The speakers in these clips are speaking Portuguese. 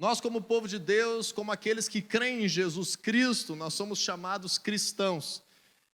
Nós, como povo de Deus, como aqueles que creem em Jesus Cristo, nós somos chamados cristãos.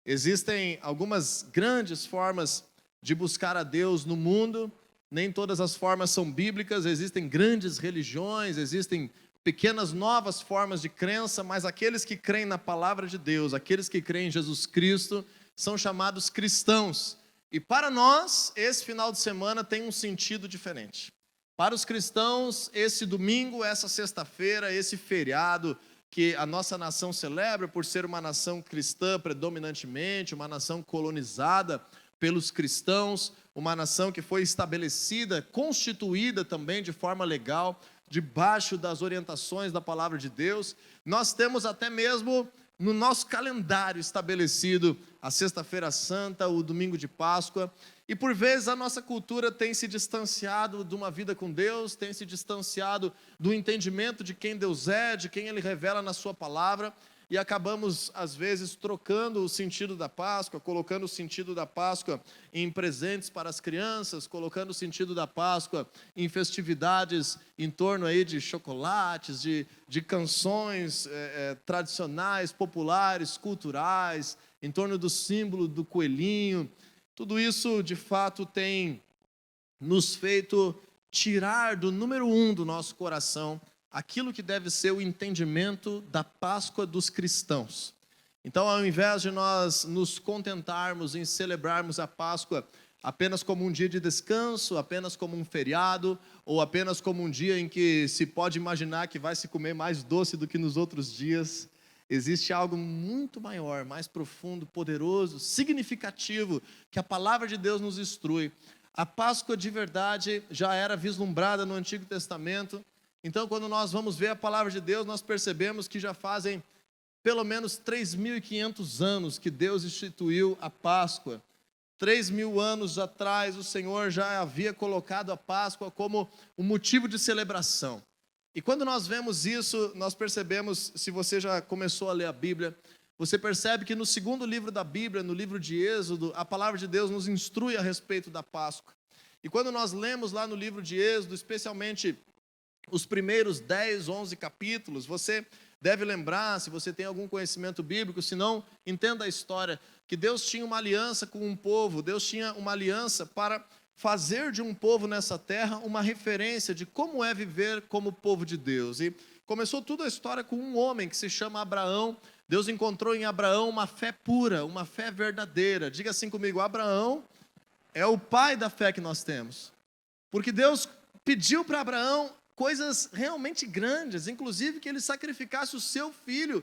Existem algumas grandes formas de buscar a Deus no mundo, nem todas as formas são bíblicas, existem grandes religiões, existem pequenas novas formas de crença, mas aqueles que creem na palavra de Deus, aqueles que creem em Jesus Cristo, são chamados cristãos. E para nós, esse final de semana tem um sentido diferente. Para os cristãos, esse domingo, essa sexta-feira, esse feriado que a nossa nação celebra por ser uma nação cristã predominantemente, uma nação colonizada pelos cristãos, uma nação que foi estabelecida, constituída também de forma legal, debaixo das orientações da palavra de Deus. Nós temos até mesmo no nosso calendário estabelecido a Sexta-feira Santa, o Domingo de Páscoa, e por vezes a nossa cultura tem se distanciado de uma vida com Deus, tem se distanciado do entendimento de quem Deus é, de quem Ele revela na sua palavra, e acabamos, às vezes, trocando o sentido da Páscoa, colocando o sentido da Páscoa em presentes para as crianças, colocando o sentido da Páscoa em festividades em torno aí de chocolates, de canções tradicionais, populares, culturais, em torno do símbolo do coelhinho. Tudo isso, de fato, tem nos feito tirar do número 1 do nosso coração aquilo que deve ser o entendimento da Páscoa dos cristãos. Então, ao invés de nós nos contentarmos em celebrarmos a Páscoa apenas como um dia de descanso, apenas como um feriado, ou apenas como um dia em que se pode imaginar que vai se comer mais doce do que nos outros dias, existe algo muito maior, mais profundo, poderoso, significativo, que a palavra de Deus nos instrui. A Páscoa de verdade já era vislumbrada no Antigo Testamento. Então, quando nós vamos ver a palavra de Deus, nós percebemos que já fazem pelo menos 3.500 anos que Deus instituiu a Páscoa. 3.000 anos atrás, o Senhor já havia colocado a Páscoa como um motivo de celebração. E quando nós vemos isso, nós percebemos, se você já começou a ler a Bíblia, você percebe que no segundo livro da Bíblia, no livro de Êxodo, a palavra de Deus nos instrui a respeito da Páscoa. E quando nós lemos lá no livro de Êxodo, especialmente os primeiros 10, 11 capítulos, você deve lembrar, se você tem algum conhecimento bíblico, se não, entenda a história, que Deus tinha uma aliança com um povo, Deus tinha uma aliança para fazer de um povo nessa terra uma referência de como é viver como povo de Deus. E começou toda a história com um homem que se chama Abraão. Deus encontrou em Abraão uma fé pura, uma fé verdadeira. Diga assim comigo, Abraão é o pai da fé que nós temos. Porque Deus pediu para Abraão coisas realmente grandes, inclusive que ele sacrificasse o seu filho,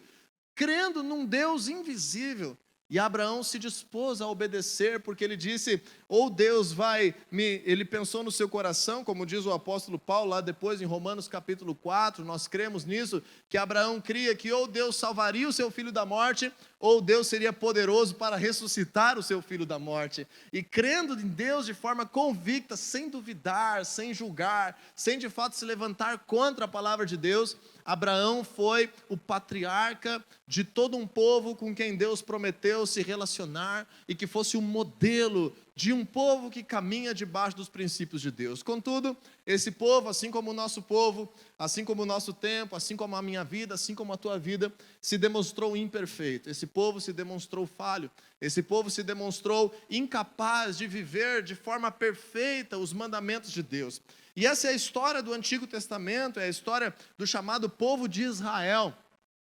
crendo num Deus invisível. E Abraão se dispôs a obedecer, porque ele disse, ou Deus vai me... Ele pensou no seu coração, como diz o apóstolo Paulo lá depois em Romanos capítulo 4, nós cremos nisso, que Abraão cria que ou Deus salvaria o seu filho da morte, ou Deus seria poderoso para ressuscitar o seu filho da morte. E crendo em Deus de forma convicta, sem duvidar, sem julgar, sem de fato se levantar contra a palavra de Deus, Abraão foi o patriarca de todo um povo com quem Deus prometeu se relacionar e que fosse um modelo de um povo que caminha debaixo dos princípios de Deus. Contudo, esse povo, assim como o nosso povo, assim como o nosso tempo, assim como a minha vida, assim como a tua vida, se demonstrou imperfeito. Esse povo se demonstrou falho. Esse povo se demonstrou incapaz de viver de forma perfeita os mandamentos de Deus. E essa é a história do Antigo Testamento, é a história do chamado povo de Israel.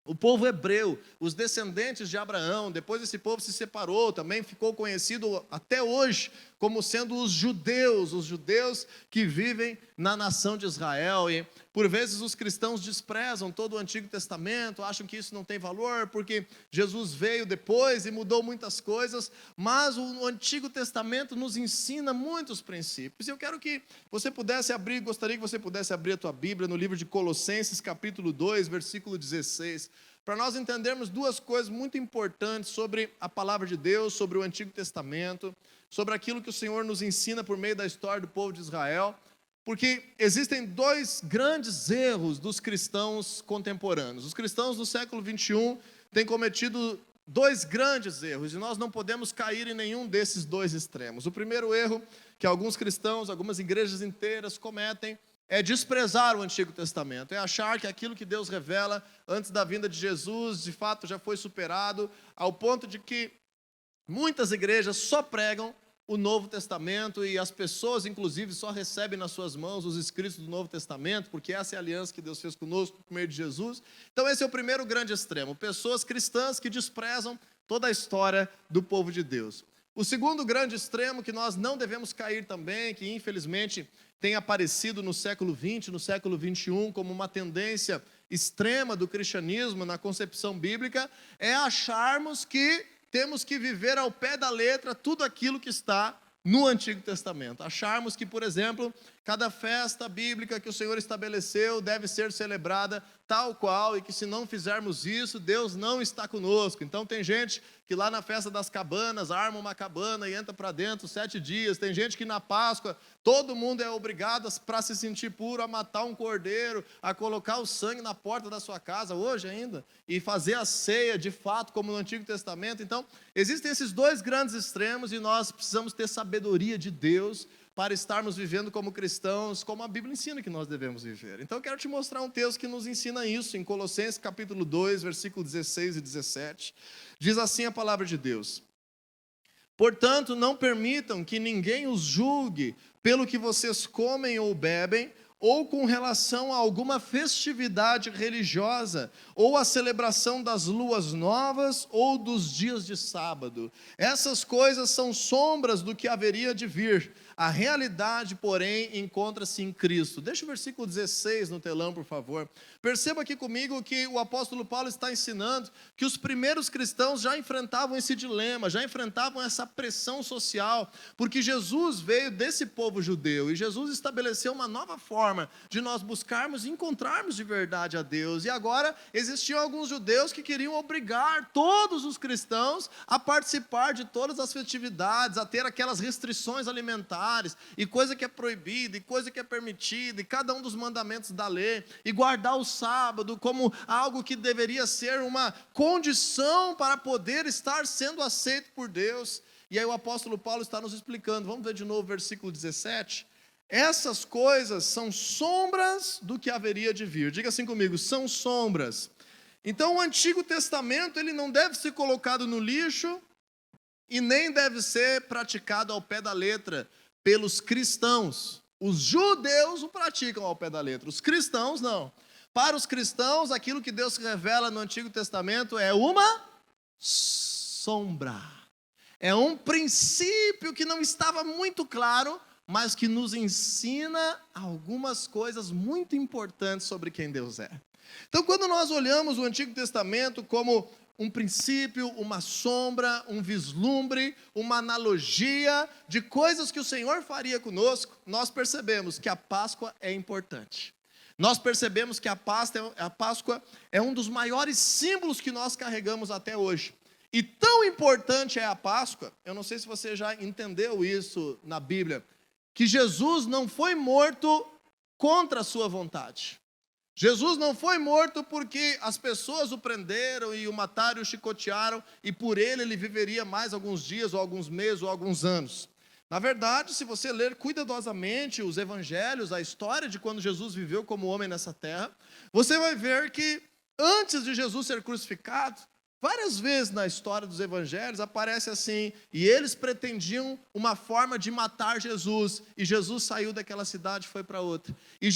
O povo hebreu, os descendentes de Abraão, depois esse povo se separou, também ficou conhecido até hoje como sendo os judeus que vivem na nação de Israel. E por vezes os cristãos desprezam todo o Antigo Testamento, acham que isso não tem valor, porque Jesus veio depois e mudou muitas coisas, mas o Antigo Testamento nos ensina muitos princípios. Eu quero que você pudesse abrir, gostaria que você pudesse abrir a tua Bíblia no livro de Colossenses, capítulo 2, versículo 16, para nós entendermos duas coisas muito importantes sobre a palavra de Deus, sobre o Antigo Testamento, sobre aquilo que o Senhor nos ensina por meio da história do povo de Israel, porque existem dois grandes erros dos cristãos contemporâneos. Os cristãos do século 21 têm cometido dois grandes erros, e nós não podemos cair em nenhum desses dois extremos. O primeiro erro que alguns cristãos, algumas igrejas inteiras cometem, é desprezar o Antigo Testamento, é achar que aquilo que Deus revela antes da vinda de Jesus, de fato já foi superado, ao ponto de que muitas igrejas só pregam o Novo Testamento e as pessoas, inclusive, só recebem nas suas mãos os escritos do Novo Testamento, porque essa é a aliança que Deus fez conosco por meio de Jesus. Então esse é o primeiro grande extremo, pessoas cristãs que desprezam toda a história do povo de Deus. O segundo grande extremo que nós não devemos cair também, que infelizmente tem aparecido no século XX, no século XXI, como uma tendência extrema do cristianismo na concepção bíblica, é acharmos que temos que viver ao pé da letra tudo aquilo que está no Antigo Testamento. Acharmos que, por exemplo, cada festa bíblica que o Senhor estabeleceu deve ser celebrada tal qual, e que se não fizermos isso, Deus não está conosco. Então tem gente que lá na festa das cabanas arma uma cabana e entra para dentro 7 dias. Tem gente que na Páscoa todo mundo é obrigado, para se sentir puro, a matar um cordeiro, a colocar o sangue na porta da sua casa, hoje ainda, e fazer a ceia de fato, como no Antigo Testamento. Então existem esses dois grandes extremos e nós precisamos ter sabedoria de Deus para estarmos vivendo como cristãos, como a Bíblia ensina que nós devemos viver. Então eu quero te mostrar um texto que nos ensina isso, em Colossenses capítulo 2, versículo 16 e 17. Diz assim a palavra de Deus: portanto, não permitam que ninguém os julgue pelo que vocês comem ou bebem, ou com relação a alguma festividade religiosa, ou a celebração das luas novas, ou dos dias de sábado. Essas coisas são sombras do que haveria de vir. A realidade, porém, encontra-se em Cristo. Deixa o versículo 16 no telão, por favor. Perceba aqui comigo que o apóstolo Paulo está ensinando que os primeiros cristãos já enfrentavam esse dilema, já enfrentavam essa pressão social, porque Jesus veio desse povo judeu, e Jesus estabeleceu uma nova forma de nós buscarmos e encontrarmos de verdade a Deus. E agora existiam alguns judeus que queriam obrigar todos os cristãos a participar de todas as festividades, a ter aquelas restrições alimentares, e coisa que é proibida, e coisa que é permitida, e cada um dos mandamentos da lei, e guardar o sábado como algo que deveria ser uma condição para poder estar sendo aceito por Deus. E aí o apóstolo Paulo está nos explicando, vamos ver de novo o versículo 17, essas coisas são sombras do que haveria de vir. Diga assim comigo, são sombras. Então o Antigo Testamento ele não deve ser colocado no lixo, e nem deve ser praticado ao pé da letra pelos cristãos. Os judeus o praticam ao pé da letra, os cristãos não. Para os cristãos, aquilo que Deus revela no Antigo Testamento é uma sombra. É um princípio que não estava muito claro, mas que nos ensina algumas coisas muito importantes sobre quem Deus é. Então, quando nós olhamos o Antigo Testamento como um princípio, uma sombra, um vislumbre, uma analogia de coisas que o Senhor faria conosco, nós percebemos que a Páscoa é importante. Nós percebemos que a Páscoa é um dos maiores símbolos que nós carregamos até hoje. E tão importante é a Páscoa, eu não sei se você já entendeu isso na Bíblia, que Jesus não foi morto contra a sua vontade. Jesus não foi morto porque as pessoas o prenderam e o mataram e o chicotearam, e por ele viveria mais alguns dias, ou alguns meses, ou alguns anos. Na verdade, se você ler cuidadosamente os evangelhos, a história de quando Jesus viveu como homem nessa terra, você vai ver que antes de Jesus ser crucificado, várias vezes na história dos evangelhos aparece assim, e eles pretendiam uma forma de matar Jesus, e Jesus saiu daquela cidade e foi para outra. E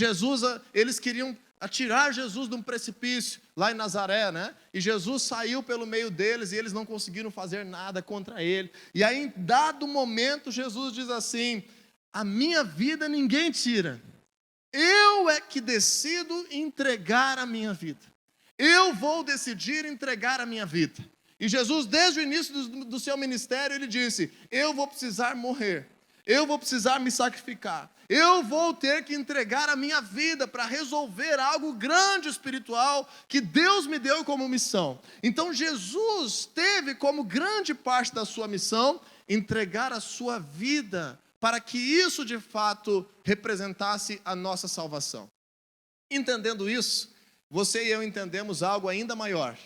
eles queriam atirar Jesus de um precipício, lá em Nazaré, né? E Jesus saiu pelo meio deles e eles não conseguiram fazer nada contra ele. E aí, em dado momento, Jesus diz assim: a minha vida ninguém tira. Eu é que decido entregar a minha vida. Eu vou decidir entregar a minha vida. E Jesus, desde o início do seu ministério, ele disse: eu vou precisar morrer. Eu vou precisar me sacrificar. Eu vou ter que entregar a minha vida para resolver algo grande espiritual que Deus me deu como missão. Então Jesus teve como grande parte da sua missão entregar a sua vida para que isso de fato representasse a nossa salvação. Entendendo isso, você e eu entendemos algo ainda maior.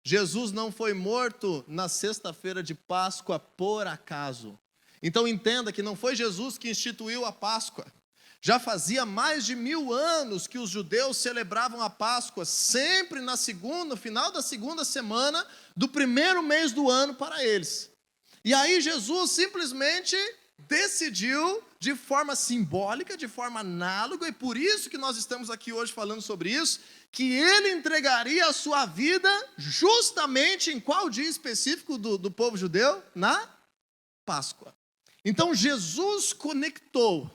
Jesus não foi morto na sexta-feira de Páscoa por acaso. Então entenda que não foi Jesus que instituiu a Páscoa. Já fazia mais de 1000 anos que os judeus celebravam a Páscoa, sempre no final da segunda semana do primeiro mês do ano para eles. E aí Jesus simplesmente decidiu, de forma simbólica, de forma análoga, e por isso que nós estamos aqui hoje falando sobre isso, que ele entregaria a sua vida justamente em qual dia específico do povo judeu? Na Páscoa. Então Jesus conectou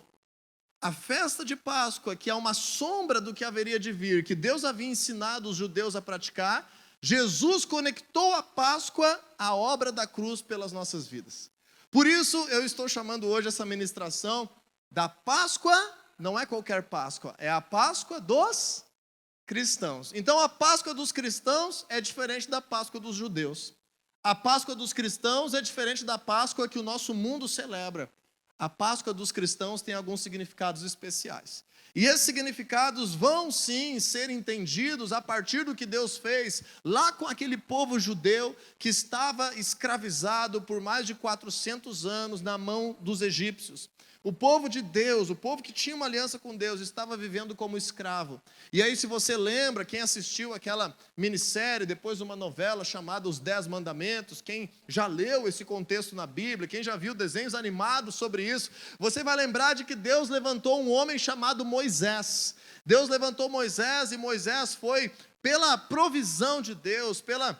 a festa de Páscoa, que é uma sombra do que haveria de vir, que Deus havia ensinado os judeus a praticar. Jesus conectou a Páscoa à obra da cruz pelas nossas vidas. Por isso, eu estou chamando hoje essa ministração da Páscoa, não é qualquer Páscoa, é a Páscoa dos cristãos. Então, a Páscoa dos cristãos é diferente da Páscoa dos judeus. A Páscoa dos cristãos é diferente da Páscoa que o nosso mundo celebra. A Páscoa dos cristãos tem alguns significados especiais. E esses significados vão sim ser entendidos a partir do que Deus fez lá com aquele povo judeu que estava escravizado por mais de 400 anos na mão dos egípcios. O povo de Deus, o povo que tinha uma aliança com Deus, estava vivendo como escravo. E aí, se você lembra, quem assistiu aquela minissérie, depois uma novela chamada Os 10 Mandamentos, quem já leu esse contexto na Bíblia, quem já viu desenhos animados sobre isso, você vai lembrar de que Deus levantou um homem chamado Moisés. Deus levantou Moisés e Moisés foi, pela provisão de Deus, pela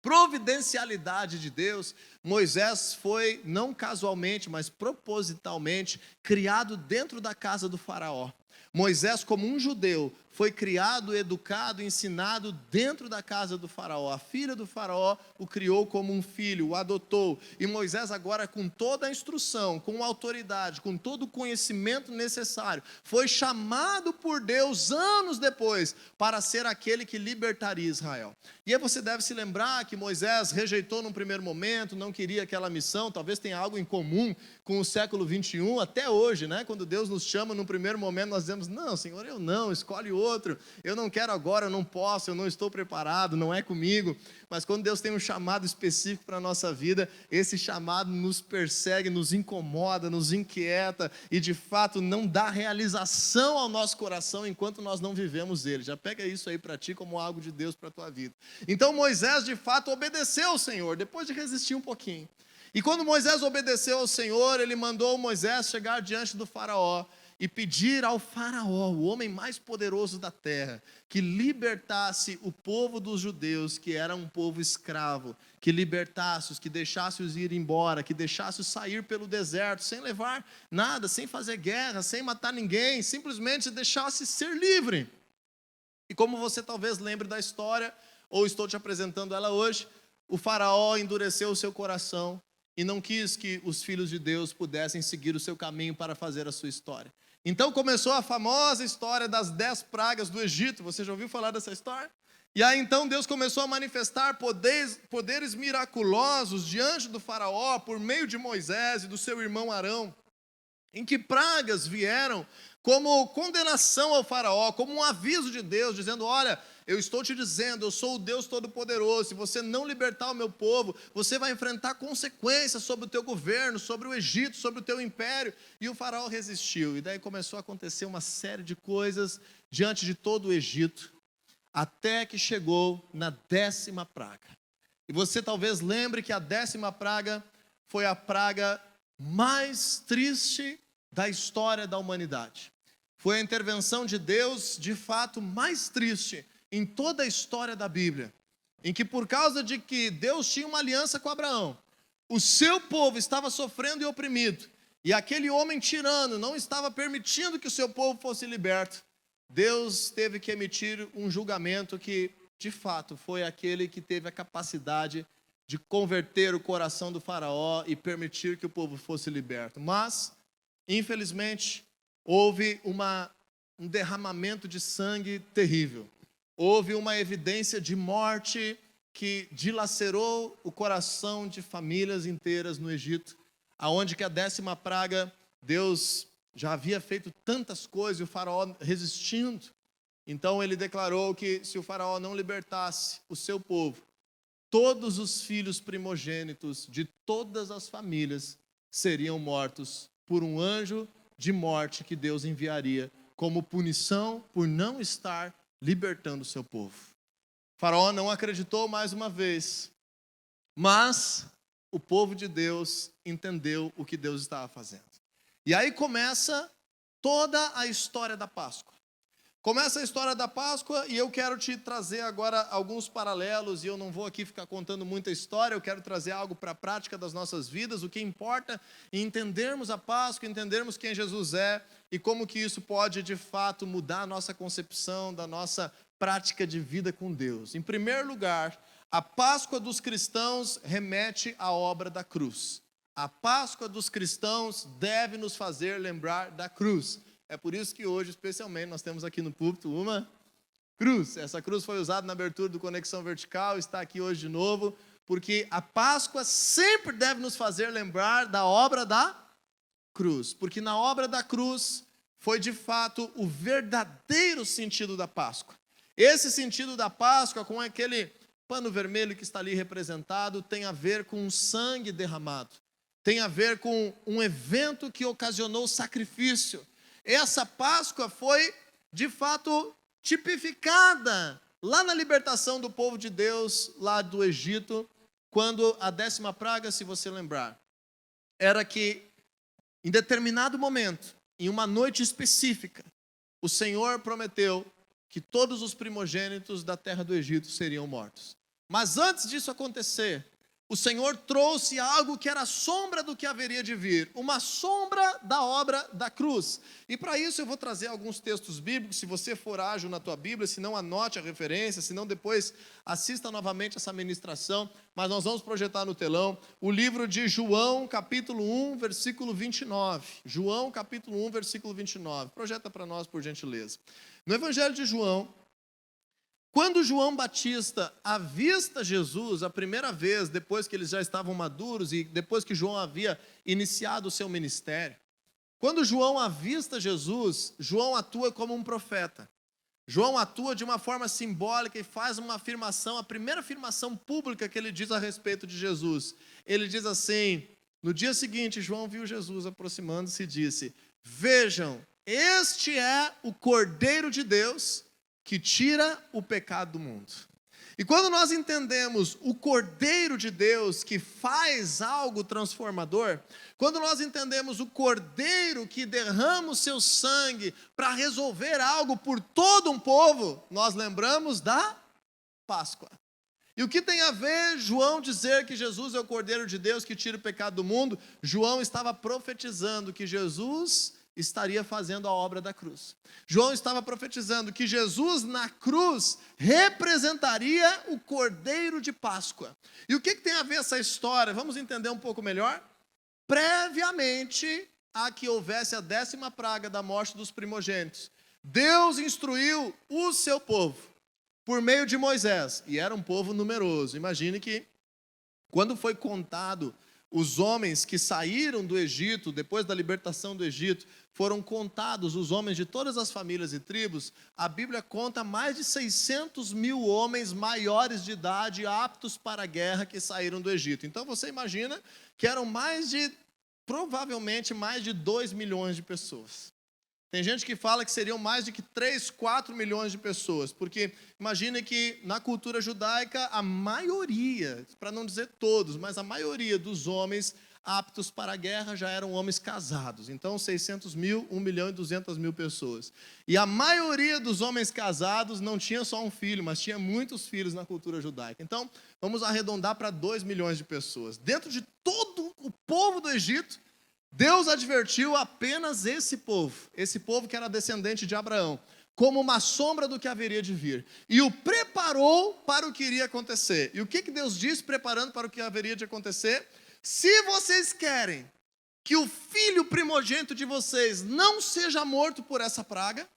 providencialidade de Deus, Moisés foi, não casualmente, mas propositalmente, criado dentro da casa do faraó. Moisés, como um judeu, foi criado, educado, ensinado dentro da casa do faraó. A filha do faraó o criou como um filho, o adotou. E Moisés agora, com toda a instrução, com a autoridade, com todo o conhecimento necessário, foi chamado por Deus anos depois para ser aquele que libertaria Israel. E aí você deve se lembrar que Moisés rejeitou num primeiro momento, não queria aquela missão, talvez tenha algo em comum com o século 21, até hoje, né? Quando Deus nos chama num primeiro momento, nós dizemos, não, Senhor, eu não, escolhe outro, eu não quero agora, eu não posso, eu não estou preparado, não é comigo. Mas quando Deus tem um chamado específico para a nossa vida, esse chamado nos persegue, nos incomoda, nos inquieta e de fato não dá realização ao nosso coração enquanto nós não vivemos ele. Já pega isso aí para ti como algo de Deus para a tua vida. Então Moisés de fato obedeceu ao Senhor, depois de resistir um pouquinho. E quando Moisés obedeceu ao Senhor, ele mandou Moisés chegar diante do faraó e pedir ao faraó, o homem mais poderoso da terra, que libertasse o povo dos judeus, que era um povo escravo, que libertasse-os, que deixasse-os ir embora, que deixasse-os sair pelo deserto, sem levar nada, sem fazer guerra, sem matar ninguém, simplesmente deixasse ser livre. E como você talvez lembre da história, ou estou te apresentando ela hoje, o faraó endureceu o seu coração e não quis que os filhos de Deus pudessem seguir o seu caminho para fazer a sua história. Então começou a famosa história das 10 pragas do Egito. Você já ouviu falar dessa história? E aí então Deus começou a manifestar poderes miraculosos diante do faraó por meio de Moisés e do seu irmão Arão, em que pragas vieram como condenação ao faraó, como um aviso de Deus, dizendo, olha, eu estou te dizendo, eu sou o Deus Todo-Poderoso, se você não libertar o meu povo, você vai enfrentar consequências sobre o teu governo, sobre o Egito, sobre o teu império. E o faraó resistiu, e daí começou a acontecer uma série de coisas diante de todo o Egito, até que chegou na 10ª praga. E você talvez lembre que a 10ª praga foi a praga mais triste da história da humanidade. Foi a intervenção de Deus, de fato, mais triste em toda a história da Bíblia, em que por causa de que Deus tinha uma aliança com Abraão, o seu povo estava sofrendo e oprimido, e aquele homem tirano não estava permitindo que o seu povo fosse liberto, Deus teve que emitir um julgamento que, de fato, foi aquele que teve a capacidade de converter o coração do faraó e permitir que o povo fosse liberto. Mas, infelizmente, houve um derramamento de sangue terrível. Houve uma evidência de morte que dilacerou o coração de famílias inteiras no Egito, aonde que a 10ª praga, Deus já havia feito tantas coisas e o faraó resistindo. Então ele declarou que se o faraó não libertasse o seu povo, todos os filhos primogênitos de todas as famílias seriam mortos por um anjo de morte que Deus enviaria como punição por não estar libertando o seu povo. Faraó não acreditou mais uma vez, mas o povo de Deus entendeu o que Deus estava fazendo. E aí começa toda a história da Páscoa. Começa a história da Páscoa e eu quero te trazer agora alguns paralelos, e eu não vou aqui ficar contando muita história, eu quero trazer algo para a prática das nossas vidas. O que importa é entendermos a Páscoa, entendermos quem Jesus é e como que isso pode de fato mudar a nossa concepção da nossa prática de vida com Deus. Em primeiro lugar, a Páscoa dos cristãos remete à obra da cruz. A Páscoa dos cristãos deve nos fazer lembrar da cruz. É por isso que hoje, especialmente, nós temos aqui no púlpito uma cruz. Essa cruz foi usada na abertura do Conexão Vertical, está aqui hoje de novo, porque a Páscoa sempre deve nos fazer lembrar da obra da cruz. Porque na obra da cruz foi, de fato, o verdadeiro sentido da Páscoa. Esse sentido da Páscoa, com aquele pano vermelho que está ali representado, tem a ver com o sangue derramado. Tem a ver com um evento que ocasionou sacrifício. Essa Páscoa foi, de fato, tipificada lá na libertação do povo de Deus, lá do Egito, quando a 10ª praga, se você lembrar, era que, em determinado momento, em uma noite específica, o Senhor prometeu que todos os primogênitos da terra do Egito seriam mortos. Mas antes disso acontecer, o Senhor trouxe algo que era a sombra do que haveria de vir, uma sombra da obra da cruz. E para isso eu vou trazer alguns textos bíblicos, se você for ágil na tua Bíblia, se não anote a referência, se não depois assista novamente essa ministração, mas nós vamos projetar no telão o livro de João, capítulo 1, versículo 29. João, capítulo 1, versículo 29. Projeta para nós, por gentileza. No Evangelho de João, quando João Batista avista Jesus a primeira vez, depois que eles já estavam maduros e depois que João havia iniciado o seu ministério, quando João avista Jesus, João atua como um profeta. João atua de uma forma simbólica e faz uma afirmação, a primeira afirmação pública que ele diz a respeito de Jesus. Ele diz assim: no dia seguinte, João viu Jesus aproximando-se e disse: vejam, este é o Cordeiro de Deus que tira o pecado do mundo. E quando nós entendemos o Cordeiro de Deus que faz algo transformador, quando nós entendemos o Cordeiro que derrama o seu sangue para resolver algo por todo um povo, nós lembramos da Páscoa. E o que tem a ver João dizer que Jesus é o Cordeiro de Deus que tira o pecado do mundo? João estava profetizando que Jesus estaria fazendo a obra da cruz. João estava profetizando que Jesus na cruz representaria o Cordeiro de Páscoa. E o que tem a ver essa história? Vamos entender um pouco melhor? Previamente a que houvesse a 10ª praga da morte dos primogênitos, Deus instruiu o seu povo por meio de Moisés, e era um povo numeroso. Imagine que quando foi contado os homens que saíram do Egito, depois da libertação do Egito, foram contados os homens de todas as famílias e tribos, a Bíblia conta mais de 600 mil homens maiores de idade, aptos para a guerra, que saíram do Egito. Então você imagina que eram provavelmente mais de 2 milhões de pessoas. Tem gente que fala que seriam mais de 3, 4 milhões de pessoas, porque imagine que na cultura judaica a maioria, para não dizer todos, mas a maioria dos homens aptos para a guerra já eram homens casados. Então 600 mil, 1 milhão e 200 mil pessoas. E a maioria dos homens casados não tinha só um filho, mas tinha muitos filhos na cultura judaica. Então vamos arredondar para 2 milhões de pessoas. Dentro de todo o povo do Egito, Deus advertiu apenas esse povo que era descendente de Abraão, como uma sombra do que haveria de vir, e o preparou para o que iria acontecer. E o que Deus disse preparando para o que haveria de acontecer? Se vocês querem que o filho primogênito de vocês não seja morto por essa praga,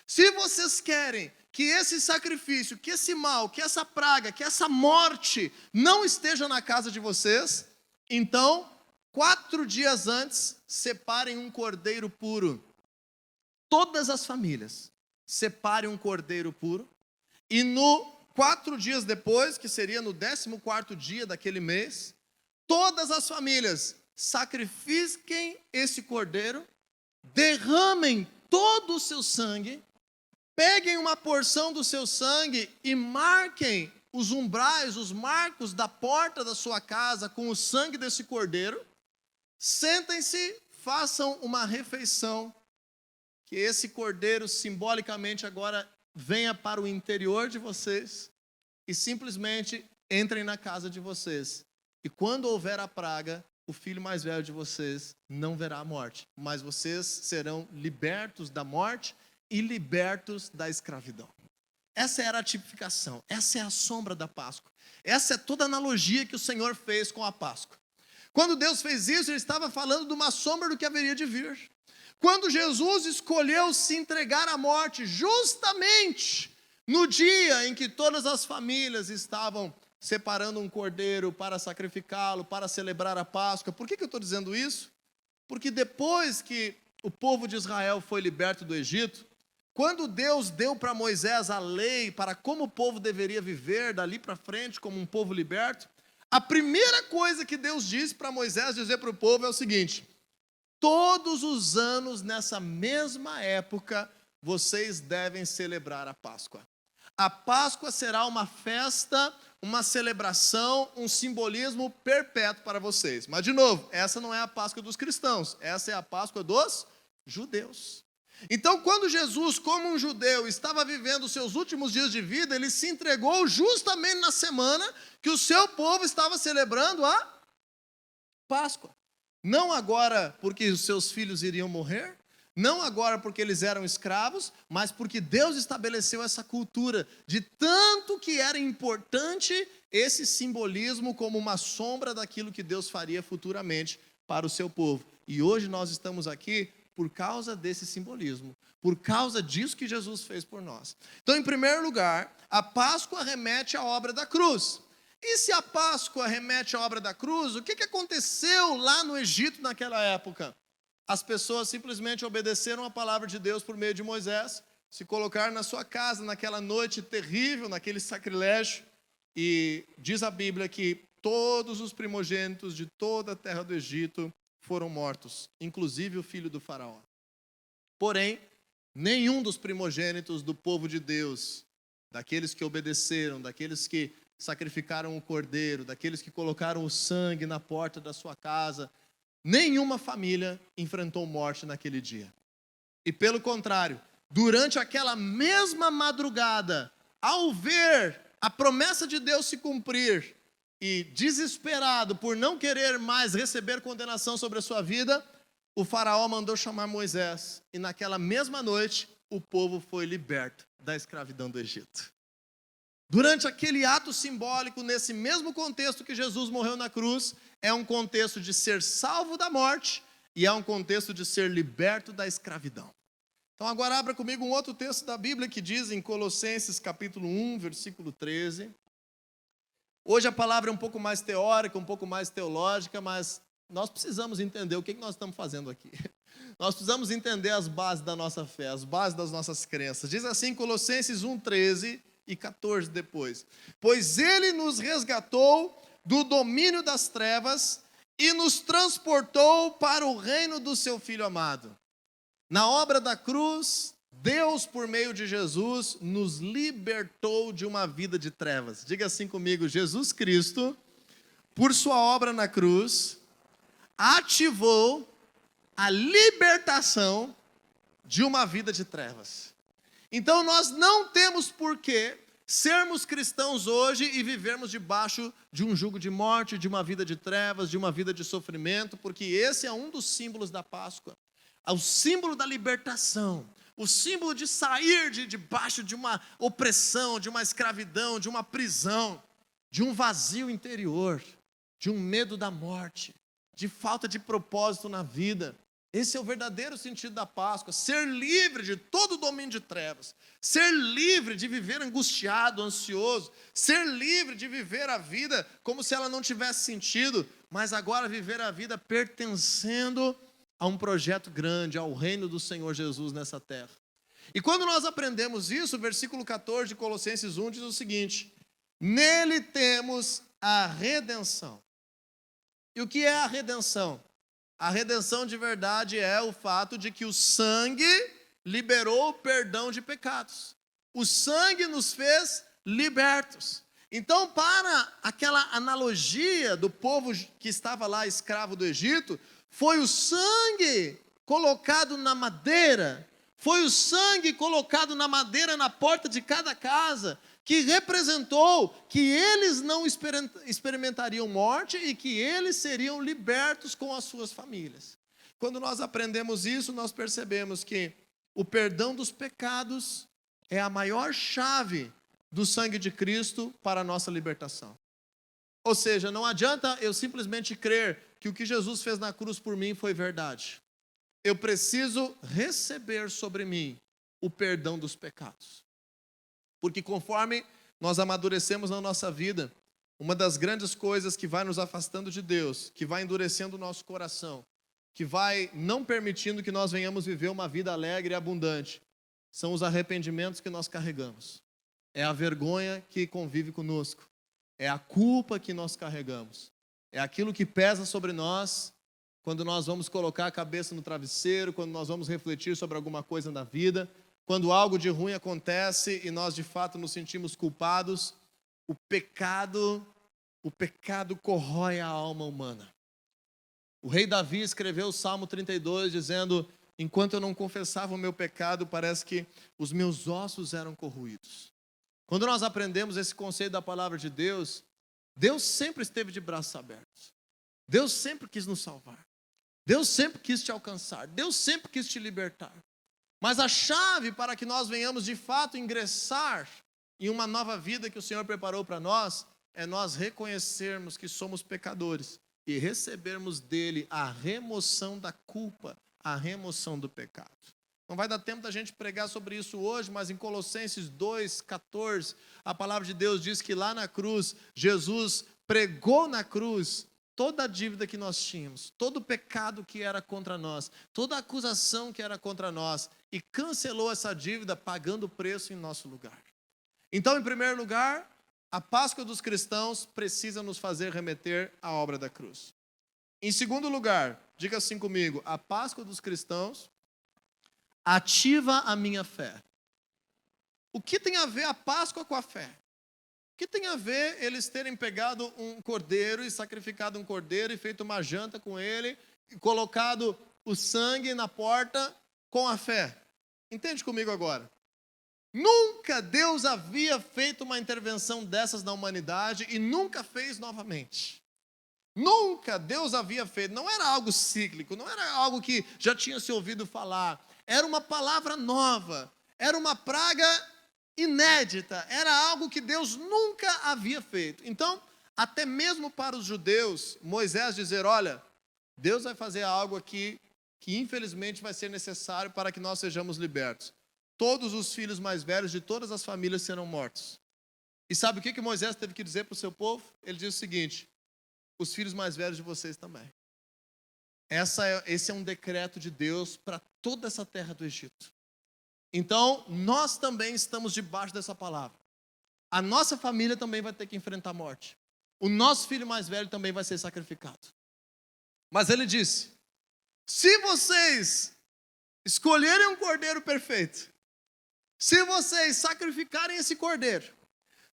se vocês querem que esse sacrifício, que esse mal, que essa praga, que essa morte não esteja na casa de vocês, então 4 dias antes, separem um cordeiro puro. Todas as famílias, separem um cordeiro puro. E 4 dias depois, que seria no 14º dia daquele mês, todas as famílias sacrifiquem esse cordeiro derramem todo o seu sangue, peguem uma porção do seu sangue e marquem os umbrais, os marcos da porta da sua casa com o sangue desse cordeiro. Sentem-se, façam uma refeição, que esse cordeiro simbolicamente agora venha para o interior de vocês e simplesmente entrem na casa de vocês. E quando houver a praga, o filho mais velho de vocês não verá a morte, mas vocês serão libertos da morte e libertos da escravidão. Essa era a tipificação, essa é a sombra da Páscoa. Essa é toda a analogia que o Senhor fez com a Páscoa. Quando Deus fez isso, Ele estava falando de uma sombra do que haveria de vir. Quando Jesus escolheu se entregar à morte, justamente no dia em que todas as famílias estavam separando um cordeiro para sacrificá-lo, para celebrar a Páscoa. Por que eu estou dizendo isso? Porque depois que o povo de Israel foi liberto do Egito, quando Deus deu para Moisés a lei para como o povo deveria viver dali para frente como um povo liberto, a primeira coisa que Deus disse para Moisés dizer para o povo é o seguinte: todos os anos nessa mesma época vocês devem celebrar a Páscoa. A Páscoa será uma festa, uma celebração, um simbolismo perpétuo para vocês. Mas de novo, essa não é a Páscoa dos cristãos, essa é a Páscoa dos judeus. Então, quando Jesus, como um judeu, estava vivendo os seus últimos dias de vida, ele se entregou justamente na semana que o seu povo estava celebrando a Páscoa. Não agora porque os seus filhos iriam morrer, não agora porque eles eram escravos, mas porque Deus estabeleceu essa cultura de tanto que era importante esse simbolismo como uma sombra daquilo que Deus faria futuramente para o seu povo. E hoje nós estamos aqui por causa desse simbolismo, por causa disso que Jesus fez por nós. Então, em primeiro lugar, a Páscoa remete à obra da cruz. E se a Páscoa remete à obra da cruz, o que aconteceu lá no Egito naquela época? As pessoas simplesmente obedeceram a palavra de Deus por meio de Moisés, se colocaram na sua casa naquela noite terrível, naquele sacrilégio, e diz a Bíblia que todos os primogênitos de toda a terra do Egito foram mortos, inclusive o filho do faraó. Porém, nenhum dos primogênitos do povo de Deus, daqueles que obedeceram, daqueles que sacrificaram o cordeiro, daqueles que colocaram o sangue na porta da sua casa, nenhuma família enfrentou morte naquele dia. E pelo contrário, durante aquela mesma madrugada, ao ver a promessa de Deus se cumprir, e desesperado por não querer mais receber condenação sobre a sua vida, o faraó mandou chamar Moisés, e naquela mesma noite, o povo foi liberto da escravidão do Egito. Durante aquele ato simbólico, nesse mesmo contexto que Jesus morreu na cruz, é um contexto de ser salvo da morte, e é um contexto de ser liberto da escravidão. Então agora abra comigo um outro texto da Bíblia que diz em Colossenses capítulo 1, versículo 13... Hoje a palavra é um pouco mais teórica, um pouco mais teológica, mas nós precisamos entender o que nós estamos fazendo aqui. Nós precisamos entender as bases da nossa fé, as bases das nossas crenças. Diz assim, Colossenses 1, 13 e 14 depois. Pois Ele nos resgatou do domínio das trevas e nos transportou para o reino do seu Filho amado. Na obra da cruz, Deus, por meio de Jesus, nos libertou de uma vida de trevas. Diga assim comigo: Jesus Cristo, por sua obra na cruz, ativou a libertação de uma vida de trevas. Então nós não temos por que sermos cristãos hoje e vivermos debaixo de um jugo de morte, de uma vida de trevas, de uma vida de sofrimento, porque esse é um dos símbolos da Páscoa. É o símbolo da libertação. O símbolo de sair de debaixo de uma opressão, de uma escravidão, de uma prisão, de um vazio interior, de um medo da morte, de falta de propósito na vida. Esse é o verdadeiro sentido da Páscoa, ser livre de todo o domínio de trevas, ser livre de viver angustiado, ansioso, ser livre de viver a vida como se ela não tivesse sentido, mas agora viver a vida pertencendo a um projeto grande, ao reino do Senhor Jesus nessa terra. E quando nós aprendemos isso, o versículo 14 de Colossenses 1 diz o seguinte: nele temos a redenção. E o que é a redenção? A redenção de verdade é o fato de que o sangue liberou o perdão de pecados. O sangue nos fez libertos. Então, para aquela analogia do povo que estava lá escravo do Egito, foi o sangue colocado na madeira, foi o sangue colocado na madeira na porta de cada casa, que representou que eles não experimentariam morte e que eles seriam libertos com as suas famílias. Quando nós aprendemos isso, nós percebemos que o perdão dos pecados é a maior chave do sangue de Cristo para a nossa libertação. Ou seja, não adianta eu simplesmente crer que o que Jesus fez na cruz por mim foi verdade. Eu preciso receber sobre mim o perdão dos pecados. Porque conforme nós amadurecemos na nossa vida, uma das grandes coisas que vai nos afastando de Deus, que vai endurecendo o nosso coração, que vai não permitindo que nós venhamos viver uma vida alegre e abundante, são os arrependimentos que nós carregamos. É a vergonha que convive conosco. É a culpa que nós carregamos. É aquilo que pesa sobre nós quando nós vamos colocar a cabeça no travesseiro, quando nós vamos refletir sobre alguma coisa na vida, quando algo de ruim acontece e nós de fato nos sentimos culpados. O pecado corrói a alma humana. O rei Davi escreveu o Salmo 32 dizendo: enquanto eu não confessava o meu pecado, parece que os meus ossos eram corroídos. Quando nós aprendemos esse conceito da palavra de Deus, Deus sempre esteve de braços abertos. Deus sempre quis nos salvar. Deus sempre quis te alcançar. Deus sempre quis te libertar. Mas a chave para que nós venhamos de fato ingressar em uma nova vida que o Senhor preparou para nós, é nós reconhecermos que somos pecadores e recebermos dele a remoção da culpa, a remoção do pecado. Não vai dar tempo da gente pregar sobre isso hoje, mas em Colossenses 2,14, a palavra de Deus diz que lá na cruz, Jesus pregou na cruz toda a dívida que nós tínhamos, todo o pecado que era contra nós, toda a acusação que era contra nós, e cancelou essa dívida pagando o preço em nosso lugar. Então, em primeiro lugar, a Páscoa dos cristãos precisa nos fazer remeter à obra da cruz. Em segundo lugar, diga assim comigo, a Páscoa dos cristãos ativa a minha fé. O que tem a ver a Páscoa com a fé? O que tem a ver eles terem pegado um cordeiro e sacrificado um cordeiro e feito uma janta com ele e colocado o sangue na porta com a fé? Entende comigo agora? Nunca Deus havia feito uma intervenção dessas na humanidade e nunca fez novamente. Nunca Deus havia feito, não era algo cíclico, não era algo que já tinha se ouvido falar. Era uma palavra nova, era uma praga inédita, era algo que Deus nunca havia feito. Então, até mesmo para os judeus, Moisés dizer, olha, Deus vai fazer algo aqui que infelizmente vai ser necessário para que nós sejamos libertos. Todos os filhos mais velhos de todas as famílias serão mortos. E sabe o que Moisés teve que dizer para o seu povo? Ele diz o seguinte, os filhos mais velhos de vocês também. Esse é um decreto de Deus para toda essa terra do Egito. Então, nós também estamos debaixo dessa palavra. A nossa família também vai ter que enfrentar a morte. O nosso filho mais velho também vai ser sacrificado. Mas ele disse, se vocês escolherem um cordeiro perfeito, se vocês sacrificarem esse cordeiro,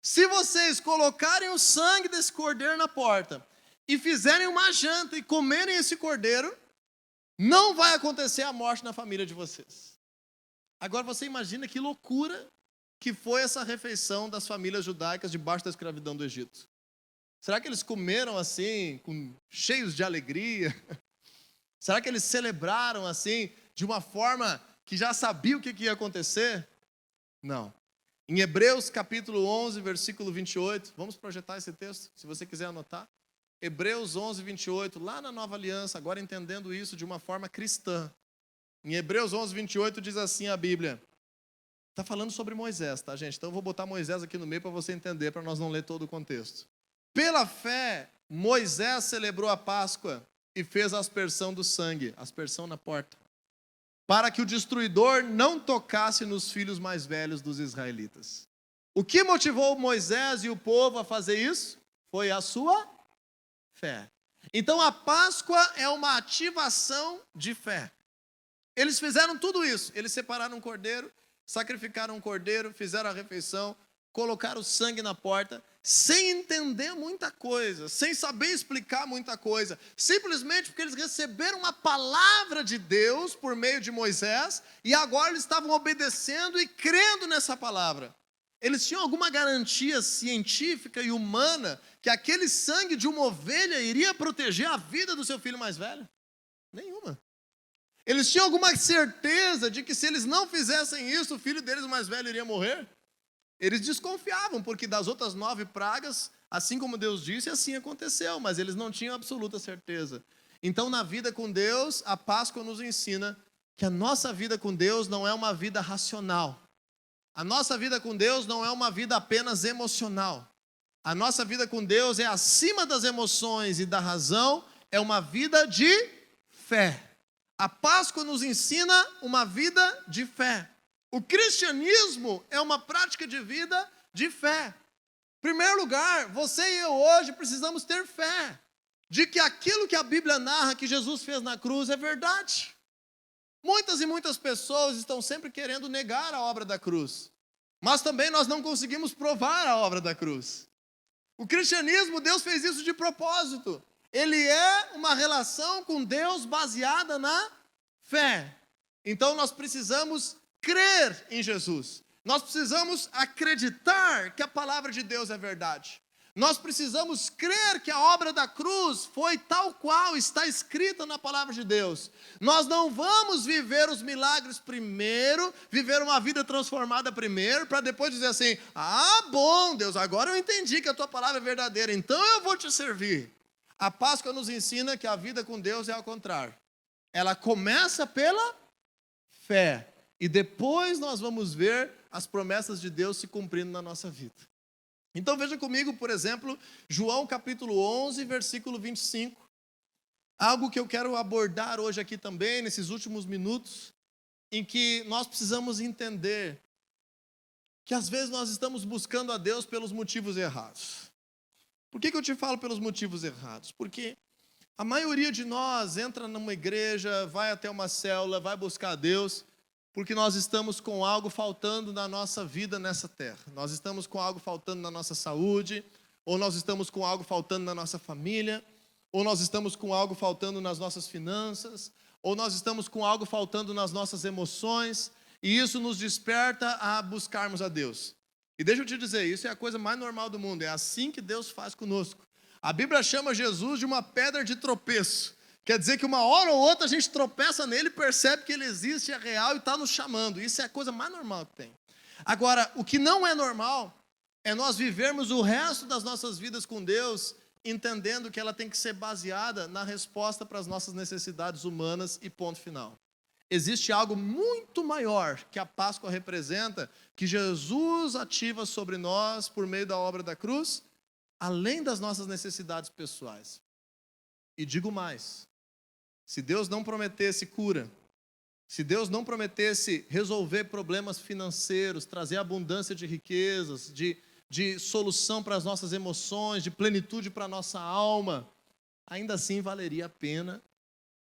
se vocês colocarem o sangue desse cordeiro na porta e fizerem uma janta e comerem esse cordeiro, não vai acontecer a morte na família de vocês. Agora você imagina que loucura que foi essa refeição das famílias judaicas debaixo da escravidão do Egito. Será que eles comeram assim, cheios de alegria? Será que eles celebraram assim, de uma forma que já sabia o que ia acontecer? Não. Em Hebreus capítulo 11, versículo 28, vamos projetar esse texto, se você quiser anotar. Hebreus 11, 28, lá na Nova Aliança, agora entendendo isso de uma forma cristã. Em Hebreus 11, 28 diz assim a Bíblia. Está falando sobre Moisés, tá, gente? Então eu vou botar Moisés aqui no meio para você entender, para nós não ler todo o contexto. Pela fé, Moisés celebrou a Páscoa e fez a aspersão do sangue, aspersão na porta, para que o destruidor não tocasse nos filhos mais velhos dos israelitas. O que motivou Moisés e o povo a fazer isso? Foi a sua fé. Então a Páscoa é uma ativação de fé. Eles fizeram tudo isso. Eles separaram um cordeiro, sacrificaram um cordeiro, fizeram a refeição, colocaram o sangue na porta, sem entender muita coisa, sem saber explicar muita coisa, simplesmente porque eles receberam uma palavra de Deus por meio de Moisés, e agora eles estavam obedecendo e crendo nessa palavra. Eles tinham alguma garantia científica e humana que aquele sangue de uma ovelha iria proteger a vida do seu filho mais velho? Nenhuma. Eles tinham alguma certeza de que se eles não fizessem isso, o filho deles mais velho iria morrer? Eles desconfiavam, porque das outras 9 pragas, assim como Deus disse, assim aconteceu, mas eles não tinham absoluta certeza. Então, na vida com Deus, a Páscoa nos ensina que a nossa vida com Deus não é uma vida racional. A nossa vida com Deus não é uma vida apenas emocional. A nossa vida com Deus é acima das emoções e da razão, é uma vida de fé. A Páscoa nos ensina uma vida de fé. O cristianismo é uma prática de vida de fé. Em primeiro lugar, você e eu hoje precisamos ter fé de que aquilo que a Bíblia narra que Jesus fez na cruz é verdade. Muitas e muitas pessoas estão sempre querendo negar a obra da cruz, mas também nós não conseguimos provar a obra da cruz. O cristianismo, Deus fez isso de propósito. Ele é uma relação com Deus baseada na fé. Então nós precisamos crer em Jesus. Nós precisamos acreditar que a palavra de Deus é verdade. Nós precisamos crer que a obra da cruz foi tal qual está escrita na palavra de Deus. Nós não vamos viver os milagres primeiro, viver uma vida transformada primeiro, para depois dizer assim: ah, bom, Deus, agora eu entendi que a tua palavra é verdadeira, então eu vou te servir. A Páscoa nos ensina que a vida com Deus é ao contrário. Ela começa pela fé. E depois nós vamos ver as promessas de Deus se cumprindo na nossa vida. Então veja comigo, por exemplo, João capítulo 11, versículo 25. Algo que eu quero abordar hoje aqui também, nesses últimos minutos, em que nós precisamos entender que às vezes nós estamos buscando a Deus pelos motivos errados. Por que eu te falo pelos motivos errados? Porque a maioria de nós entra numa igreja, vai até uma célula, vai buscar a Deus, porque nós estamos com algo faltando na nossa vida nessa terra. Nós estamos com algo faltando na nossa saúde, ou nós estamos com algo faltando na nossa família, ou nós estamos com algo faltando nas nossas finanças, ou nós estamos com algo faltando nas nossas emoções, e isso nos desperta a buscarmos a Deus. E deixa eu te dizer, isso é a coisa mais normal do mundo, é assim que Deus faz conosco. A Bíblia chama Jesus de uma pedra de tropeço. Quer dizer que uma hora ou outra a gente tropeça nele, percebe que ele existe, é real e está nos chamando. Isso é a coisa mais normal que tem. Agora, o que não é normal é nós vivermos o resto das nossas vidas com Deus, entendendo que ela tem que ser baseada na resposta para as nossas necessidades humanas e ponto final. Existe algo muito maior que a Páscoa representa, que Jesus ativa sobre nós por meio da obra da cruz, além das nossas necessidades pessoais. E digo mais, se Deus não prometesse cura, se Deus não prometesse resolver problemas financeiros, trazer abundância de riquezas, de solução para as nossas emoções, de plenitude para a nossa alma, ainda assim valeria a pena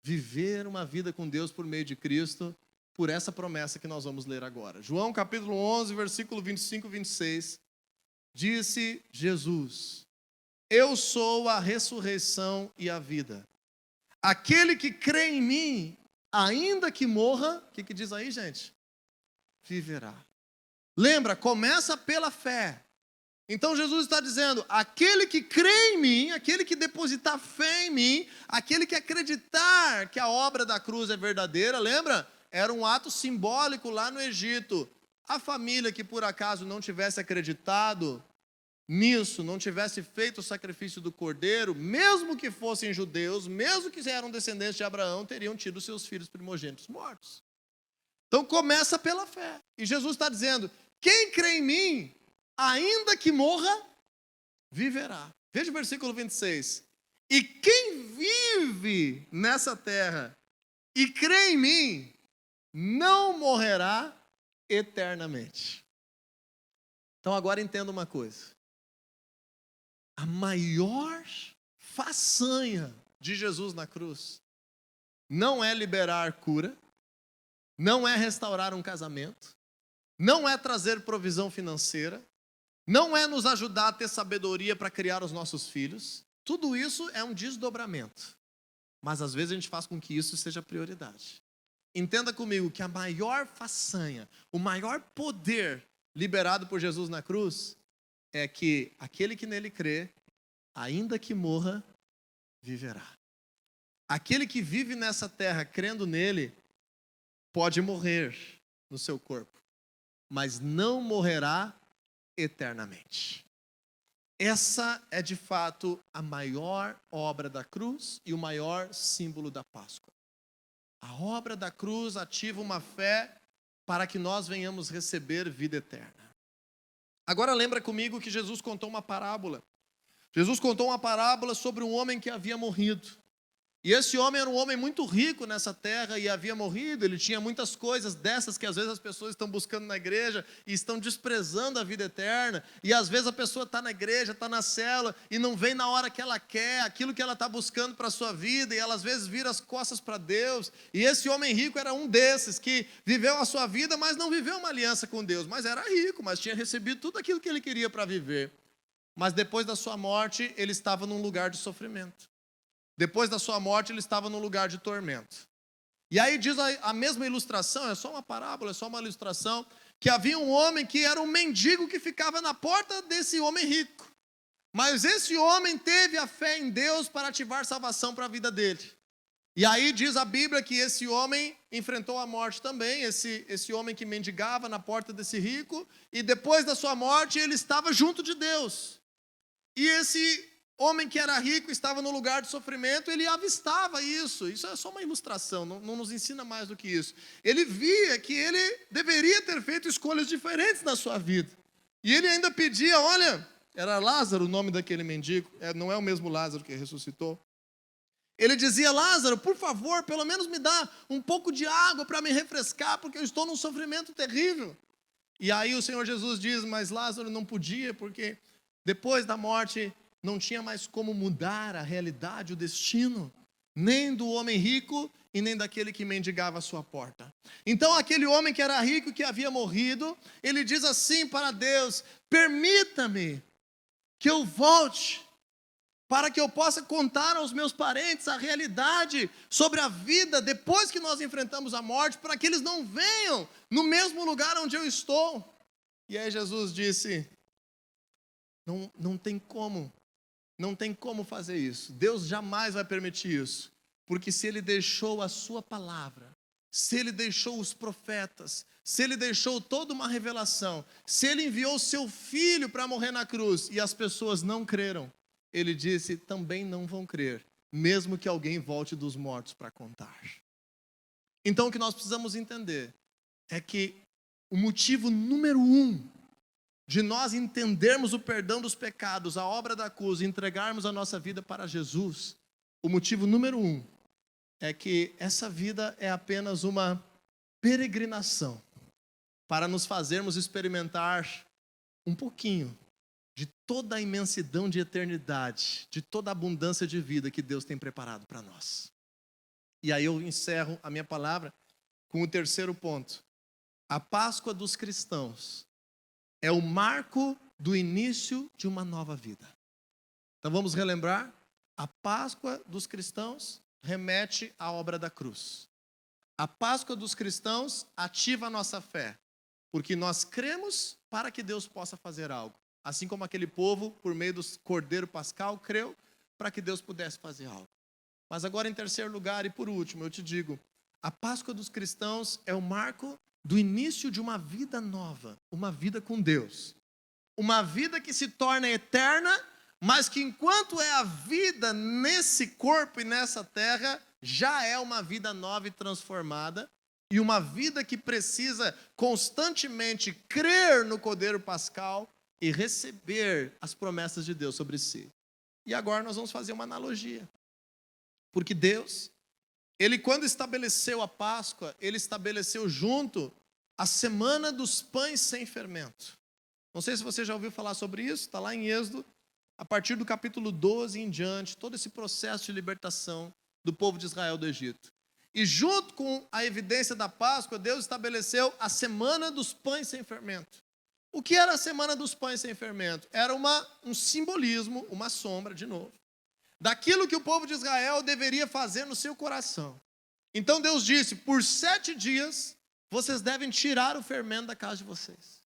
viver uma vida com Deus por meio de Cristo, por essa promessa que nós vamos ler agora. João capítulo 11, versículo 25 e 26, disse Jesus: eu sou a ressurreição e a vida. Aquele que crê em mim, ainda que morra, o que diz aí, gente? Viverá. Lembra, começa pela fé. Então Jesus está dizendo, aquele que crê em mim, aquele que depositar fé em mim, aquele que acreditar que a obra da cruz é verdadeira, lembra? Era um ato simbólico lá no Egito. A família que por acaso não tivesse acreditado nisso, não tivesse feito o sacrifício do cordeiro, mesmo que fossem judeus, mesmo que eram descendentes de Abraão, teriam tido seus filhos primogênitos mortos. Então começa pela fé. E Jesus está dizendo, quem crê em mim, ainda que morra, viverá. Veja o versículo 26. E quem vive nessa terra e crê em mim, não morrerá eternamente. Então agora entenda uma coisa. A maior façanha de Jesus na cruz não é liberar cura, não é restaurar um casamento, não é trazer provisão financeira, não é nos ajudar a ter sabedoria para criar os nossos filhos. Tudo isso é um desdobramento. Mas às vezes a gente faz com que isso seja prioridade. Entenda comigo que a maior façanha, o maior poder liberado por Jesus na cruz é que aquele que nele crê, ainda que morra, viverá. Aquele que vive nessa terra crendo nele, pode morrer no seu corpo, mas não morrerá eternamente. Essa é de fato a maior obra da cruz e o maior símbolo da Páscoa. A obra da cruz ativa uma fé para que nós venhamos receber vida eterna. Agora lembra comigo que Jesus contou uma parábola. Jesus contou uma parábola sobre um homem que havia morrido. E esse homem era um homem muito rico nessa terra e havia morrido. Ele tinha muitas coisas dessas que às vezes as pessoas estão buscando na igreja e estão desprezando a vida eterna. E às vezes a pessoa está na igreja, está na célula e não vem na hora que ela quer, aquilo que ela está buscando para a sua vida. E ela às vezes vira as costas para Deus. E esse homem rico era um desses que viveu a sua vida, mas não viveu uma aliança com Deus. Mas era rico, mas tinha recebido tudo aquilo que ele queria para viver. Mas depois da sua morte, ele estava num lugar de sofrimento. Depois da sua morte, ele estava num lugar de tormento. E aí diz a mesma ilustração, é só uma parábola, é só uma ilustração, que havia um homem que era um mendigo que ficava na porta desse homem rico. Mas esse homem teve a fé em Deus para ativar salvação para a vida dele. E aí diz a Bíblia que esse homem enfrentou a morte também, esse homem que mendigava na porta desse rico, e depois da sua morte ele estava junto de Deus. E esse homem que era rico estava no lugar de sofrimento, ele avistava isso. Isso é só uma ilustração, não nos ensina mais do que isso. Ele via que ele deveria ter feito escolhas diferentes na sua vida. E ele ainda pedia, olha, era Lázaro o nome daquele mendigo, não é o mesmo Lázaro que ressuscitou. Ele dizia, Lázaro, por favor, pelo menos me dá um pouco de água para me refrescar, porque eu estou num sofrimento terrível. E aí o Senhor Jesus diz, mas Lázaro não podia, porque depois da morte não tinha mais como mudar a realidade, o destino, nem do homem rico e nem daquele que mendigava a sua porta. Então aquele homem que era rico e que havia morrido, ele diz assim para Deus, permita-me que eu volte, para que eu possa contar aos meus parentes a realidade sobre a vida depois que nós enfrentamos a morte, para que eles não venham no mesmo lugar onde eu estou. E aí Jesus disse, não tem como. Não tem como fazer isso. Deus jamais vai permitir isso. Porque se Ele deixou a sua palavra, se Ele deixou os profetas, se Ele deixou toda uma revelação, se Ele enviou o seu Filho para morrer na cruz e as pessoas não creram, Ele disse, também não vão crer, mesmo que alguém volte dos mortos para contar. Então o que nós precisamos entender é que o motivo número 1 de nós entendermos o perdão dos pecados, a obra da cruz, e entregarmos a nossa vida para Jesus, o motivo número 1 é que essa vida é apenas uma peregrinação para nos fazermos experimentar um pouquinho de toda a imensidão de eternidade, de toda a abundância de vida que Deus tem preparado para nós. E aí eu encerro a minha palavra com o terceiro ponto. A Páscoa dos cristãos é o marco do início de uma nova vida. Então vamos relembrar? A Páscoa dos cristãos remete à obra da cruz. A Páscoa dos cristãos ativa a nossa fé, porque nós cremos para que Deus possa fazer algo. Assim como aquele povo, por meio do Cordeiro Pascal, creu para que Deus pudesse fazer algo. Mas agora, em terceiro lugar e por último, eu te digo, a Páscoa dos cristãos é o marco do início de uma vida nova, uma vida com Deus. Uma vida que se torna eterna, mas que enquanto é a vida nesse corpo e nessa terra, já é uma vida nova e transformada, e uma vida que precisa constantemente crer no Cordeiro Pascal e receber as promessas de Deus sobre si. E agora nós vamos fazer uma analogia. Porque Deus, Ele quando estabeleceu a Páscoa, Ele estabeleceu junto a semana dos pães sem fermento. Não sei se você já ouviu falar sobre isso, está lá em Êxodo, a partir do capítulo 12 em diante, todo esse processo de libertação do povo de Israel do Egito. E junto com a evidência da Páscoa, Deus estabeleceu a Semana dos Pães Sem Fermento. O que era a Semana dos Pães Sem Fermento? Era um simbolismo, uma sombra, de novo, daquilo que o povo de Israel deveria fazer no seu coração. Então Deus disse, por 7 dias, vocês devem tirar o fermento da casa de vocês.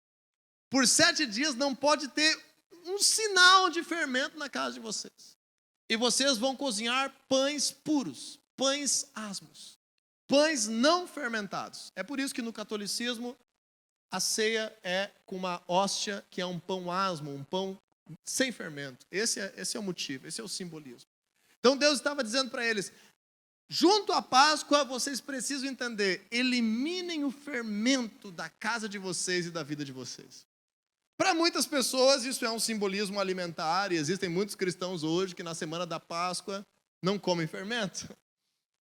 Por 7 dias não pode ter um sinal de fermento na casa de vocês. E vocês vão cozinhar pães puros, pães asmos, pães não fermentados. É por isso que no catolicismo a ceia é com uma hóstia que é um pão asmo, um pão sem fermento. Esse é o motivo, esse é o simbolismo. Então Deus estava dizendo para eles, junto à Páscoa vocês precisam entender, eliminem o fermento da casa de vocês e da vida de vocês. Para muitas pessoas isso é um simbolismo alimentar e existem muitos cristãos hoje que na semana da Páscoa não comem fermento.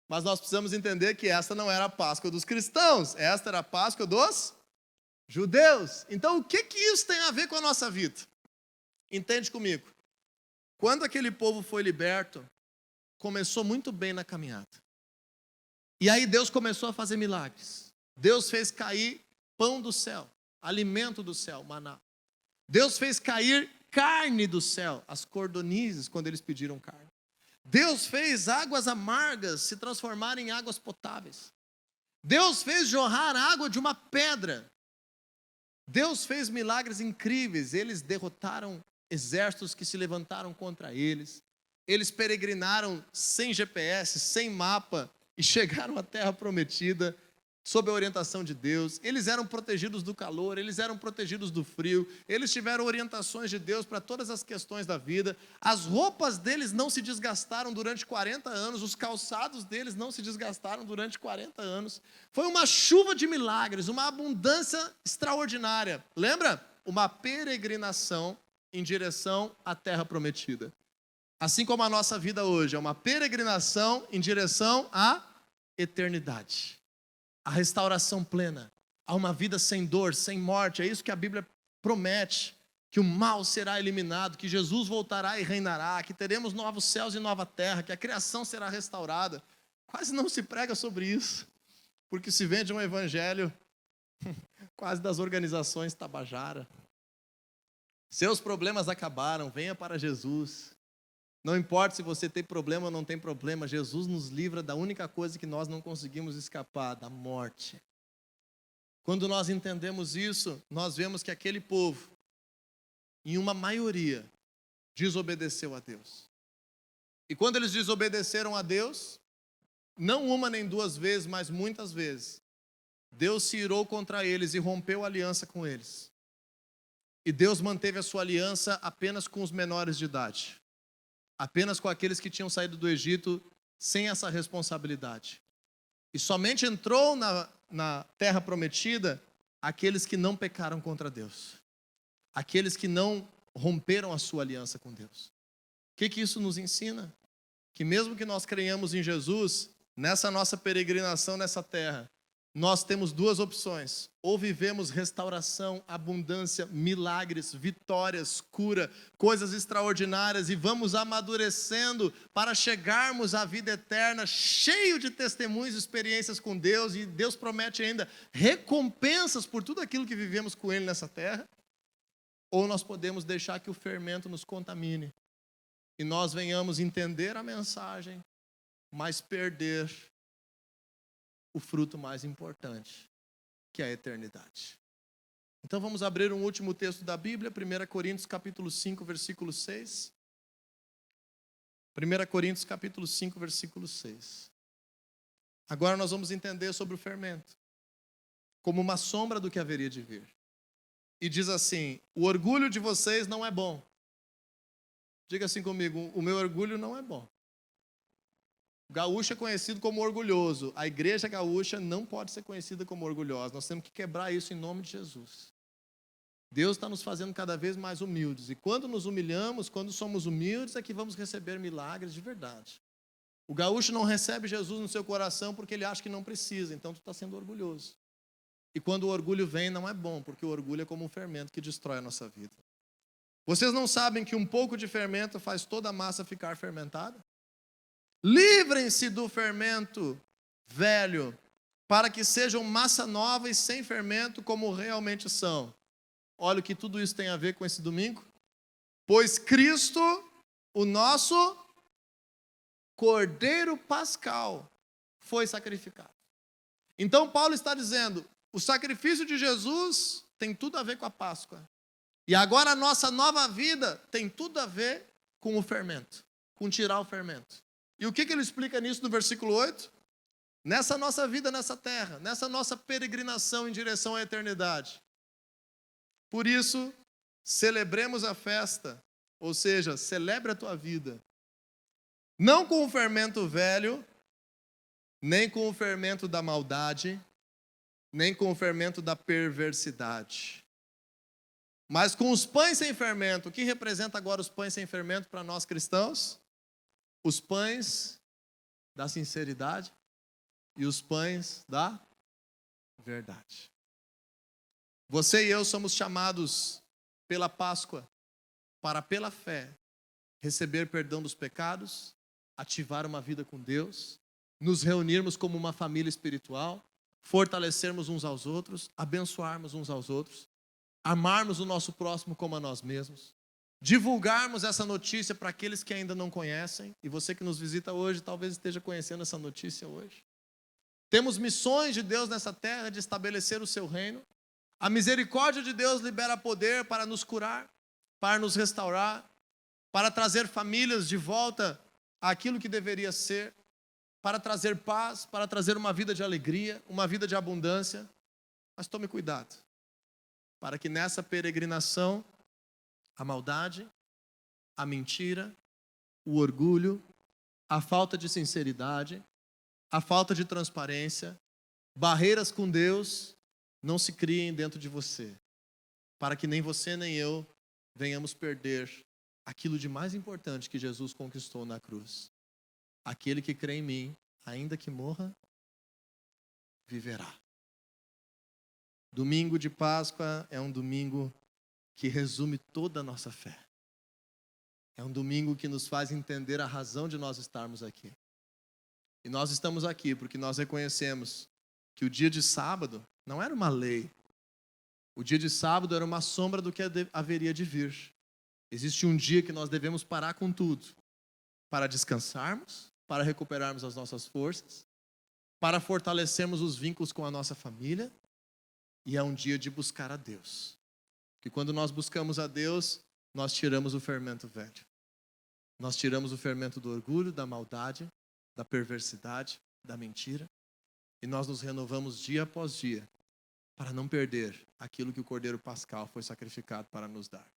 Mas nós precisamos entender que esta não era a Páscoa dos cristãos, esta era a Páscoa dos judeus. Então o que isso tem a ver com a nossa vida? Entende comigo. Quando aquele povo foi liberto, começou muito bem na caminhada. E aí Deus começou a fazer milagres. Deus fez cair pão do céu, alimento do céu, maná. Deus fez cair carne do céu, as cordonizes, quando eles pediram carne. Deus fez águas amargas se transformarem em águas potáveis. Deus fez jorrar água de uma pedra. Deus fez milagres incríveis. Eles derrotaram exércitos que se levantaram contra eles. Eles peregrinaram sem GPS, sem mapa e chegaram à terra prometida sob a orientação de Deus. Eles eram protegidos do calor, eles eram protegidos do frio, eles tiveram orientações de Deus para todas as questões da vida. As roupas deles não se desgastaram durante 40 anos, os calçados deles não se desgastaram durante 40 anos. Foi uma chuva de milagres, uma abundância extraordinária. Lembra? Uma peregrinação em direção à terra prometida. Assim como a nossa vida hoje é uma peregrinação em direção à eternidade. A restauração plena, a uma vida sem dor, sem morte. É isso que a Bíblia promete, que o mal será eliminado, que Jesus voltará e reinará, que teremos novos céus e nova terra, que a criação será restaurada. Quase não se prega sobre isso, porque se vende um evangelho quase das organizações tabajara. Seus problemas acabaram, venha para Jesus. Não importa se você tem problema ou não tem problema, Jesus nos livra da única coisa que nós não conseguimos escapar, da morte. Quando nós entendemos isso, nós vemos que aquele povo, em uma maioria, desobedeceu a Deus. E quando eles desobedeceram a Deus, não uma nem duas vezes, mas muitas vezes, Deus se irou contra eles e rompeu a aliança com eles. E Deus manteve a sua aliança apenas com os menores de idade. Apenas com aqueles que tinham saído do Egito sem essa responsabilidade. E somente entrou na terra prometida aqueles que não pecaram contra Deus. Aqueles que não romperam a sua aliança com Deus. O que isso nos ensina? Que mesmo que nós creiamos em Jesus, nessa nossa peregrinação nessa terra, nós temos duas opções. Ou vivemos restauração, abundância, milagres, vitórias, cura, coisas extraordinárias e vamos amadurecendo para chegarmos à vida eterna, cheio de testemunhos e experiências com Deus, e Deus promete ainda recompensas por tudo aquilo que vivemos com Ele nessa terra. Ou nós podemos deixar que o fermento nos contamine e nós venhamos entender a mensagem, mas perder o fruto mais importante, que é a eternidade. Então vamos abrir um último texto da Bíblia, 1 Coríntios capítulo 5, versículo 6. 1 Coríntios capítulo 5, versículo 6. Agora nós vamos entender sobre o fermento, como uma sombra do que haveria de vir. E diz assim: o orgulho de vocês não é bom. Diga assim comigo: o meu orgulho não é bom. O gaúcho é conhecido como orgulhoso. A igreja gaúcha não pode ser conhecida como orgulhosa. Nós temos que quebrar isso em nome de Jesus. Deus está nos fazendo cada vez mais humildes. E quando nos humilhamos, quando somos humildes, é que vamos receber milagres de verdade. O gaúcho não recebe Jesus no seu coração porque ele acha que não precisa. Então tu está sendo orgulhoso. E quando o orgulho vem, não é bom, porque o orgulho é como um fermento que destrói a nossa vida. Vocês não sabem que um pouco de fermento faz toda a massa ficar fermentada? Livrem-se do fermento velho, para que sejam massa nova e sem fermento, como realmente são. Olha o que tudo isso tem a ver com esse domingo. Pois Cristo, o nosso Cordeiro Pascal, foi sacrificado. Então Paulo está dizendo, o sacrifício de Jesus tem tudo a ver com a Páscoa. E agora a nossa nova vida tem tudo a ver com o fermento, com tirar o fermento. E o que ele explica nisso no versículo 8? Nessa nossa vida nessa terra, nessa nossa peregrinação em direção à eternidade. Por isso, celebremos a festa, ou seja, celebre a tua vida. Não com o fermento velho, nem com o fermento da maldade, nem com o fermento da perversidade. Mas com os pães sem fermento. O que representa agora os pães sem fermento para nós cristãos? Os pães da sinceridade e os pães da verdade. Você e eu somos chamados pela Páscoa para, pela fé, receber perdão dos pecados, ativar uma vida com Deus, nos reunirmos como uma família espiritual, fortalecermos uns aos outros, abençoarmos uns aos outros, amarmos o nosso próximo como a nós mesmos, divulgarmos essa notícia para aqueles que ainda não conhecem, e você que nos visita hoje talvez esteja conhecendo essa notícia hoje. Temos missões de Deus nessa terra de estabelecer o seu reino. A misericórdia de Deus libera poder para nos curar, para nos restaurar, para trazer famílias de volta àquilo que deveria ser, para trazer paz, para trazer uma vida de alegria, uma vida de abundância. Mas tome cuidado, para que nessa peregrinação, a maldade, a mentira, o orgulho, a falta de sinceridade, a falta de transparência, barreiras com Deus, não se criem dentro de você, para que nem você nem eu venhamos perder aquilo de mais importante que Jesus conquistou na cruz. Aquele que crê em mim, ainda que morra, viverá. Domingo de Páscoa é um domingo que resume toda a nossa fé. É um domingo que nos faz entender a razão de nós estarmos aqui. E nós estamos aqui porque nós reconhecemos que o dia de sábado não era uma lei. O dia de sábado era uma sombra do que haveria de vir. Existe um dia que nós devemos parar com tudo, para descansarmos, para recuperarmos as nossas forças, para fortalecermos os vínculos com a nossa família, e é um dia de buscar a Deus. Que quando nós buscamos a Deus, nós tiramos o fermento velho. Nós tiramos o fermento do orgulho, da maldade, da perversidade, da mentira, e nós nos renovamos dia após dia, para não perder aquilo que o Cordeiro Pascal foi sacrificado para nos dar.